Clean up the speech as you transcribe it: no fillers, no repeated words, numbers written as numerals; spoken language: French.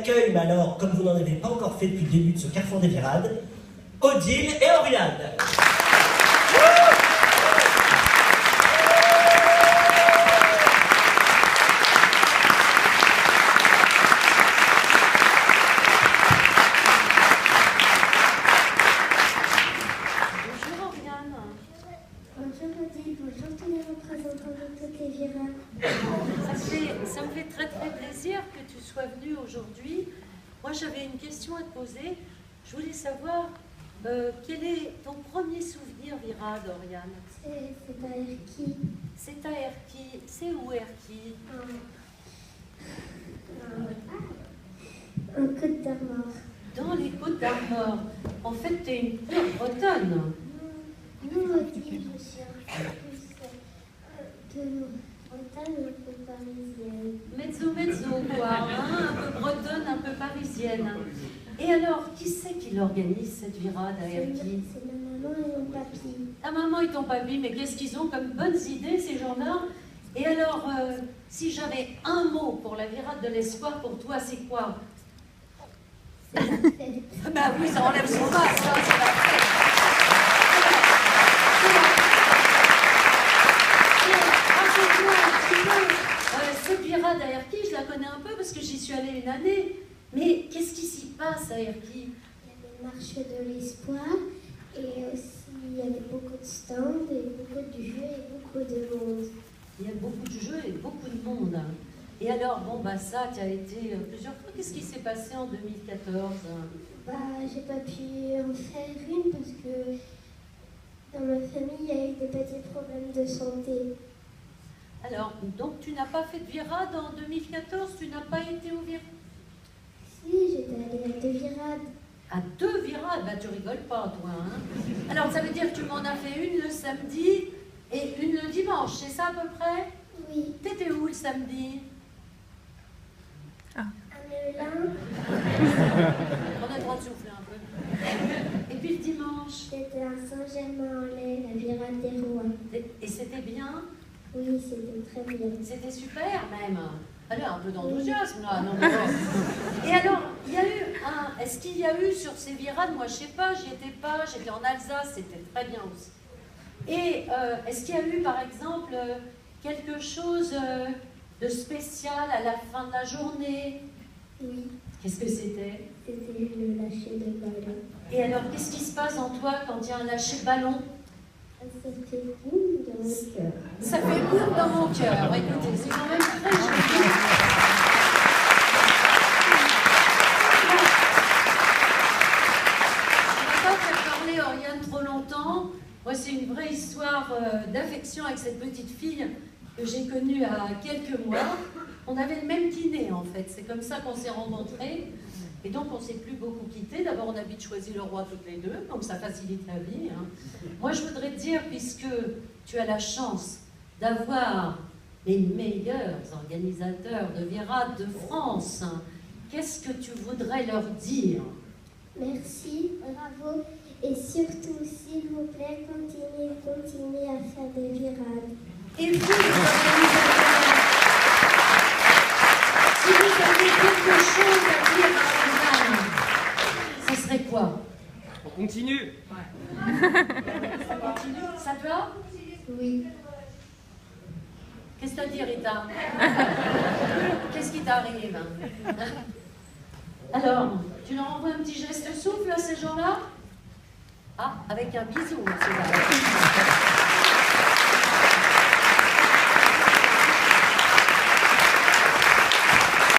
j'accueille, mais alors, comme vous n'en avez pas encore fait depuis le début de ce Carrefour des Virades, Odile et Oriane. Ça me fait très plaisir que tu sois venue aujourd'hui. Moi, j'avais une question à te poser. Je voulais savoir quel est ton premier souvenir Virade, Oriane? C'est à Erquy. C'est à Erquy. C'est où Erquy? En Côte d'Armor. Dans les Côtes d'Armor. En fait, tu es une pure bretonne. Nous, Odile, je suis un peu plus de Bretagne, un peu parisienne. Mezzo, quoi, hein, un peu bretonne, un peu parisienne. Et alors, qui c'est qui l'organise, cette virade à Erquy? C'est ma maman et mon papy. Ta maman et ton papy, mais qu'est-ce qu'ils ont comme bonnes idées, ces gens-là? Et alors, si j'avais un mot pour la virade de l'espoir, pour toi, c'est quoi? C'est la fête. Ben oui, ça enlève son masque, ça, c'est la fête. Raconte-moi un petit peu, cette virade à Erquy, je la connais un peu parce que j'y suis allée une année. Mais qu'est-ce qui s'y passe à Erquy? Il y avait une marche de l'espoir et aussi il y avait beaucoup de stands et beaucoup de jeux et beaucoup de monde. Il y a beaucoup de jeux et beaucoup de monde. Et alors, bon, bah ça, tu as été plusieurs fois. Qu'est-ce qui s'est passé en 2014? Bah, j'ai pas pu en faire une parce que dans ma famille, il y a eu des petits problèmes de santé. Alors, donc tu n'as pas fait de virade en 2014? Tu n'as pas été au virade? Si, j'étais allée à 2 virades. À 2 virades? Bah tu rigoles pas, toi, hein? Alors, ça veut dire que tu m'en as fait une le samedi et une le dimanche, c'est ça à peu près? Oui. T'étais où le samedi? À Melun. On a le droit de souffler un peu. Et puis le dimanche? C'était à Saint-Germain-en-Laye, la virade des rois. Et c'était bien? Oui, c'était très bien. C'était super même. Allez, un peu d'enthousiasme là. Non, mais bon. Et alors, il y a eu un... Est-ce qu'il y a eu sur ces virades, moi je sais pas, j'y étais pas, j'étais en Alsace, c'était très bien aussi. Et est-ce qu'il y a eu par exemple quelque chose de spécial à la fin de la journée? Oui. Qu'est-ce que c'était? C'était le lâcher de ballon. Et alors, qu'est-ce qui se passe en toi quand il y a un lâcher de ballon? Ça fait boum dans mon cœur. Ça fait boum dans mon cœur. Écoutez, c'est quand même très joli. Je ne vais pas faire parler Oriane trop longtemps. Moi, c'est une vraie histoire d'affection avec cette petite fille que j'ai connue à quelques mois. On avait le même dîner, en fait. C'est comme ça qu'on s'est rencontrés. Et donc, on ne s'est plus beaucoup quittés. D'abord, on a vite choisi le roi toutes les deux, donc ça facilite la vie. Hein. Moi, je voudrais te dire, puisque tu as la chance d'avoir les meilleurs organisateurs de virades de France, hein, qu'est-ce que tu voudrais leur dire? Merci, bravo. Et surtout, s'il vous plaît, continuez à faire des virades. Et vous, les organisateurs, si vous avez quelque chose à dire à Oriane, ça serait quoi? On continue. Ça continue? Ça te va? Oui. Qu'est-ce que t'as dit, Rita? Qu'est-ce qui t'arrive? Alors, tu leur envoies un petit geste souffle à ces gens-là? Ah, avec un bisou, c'est là.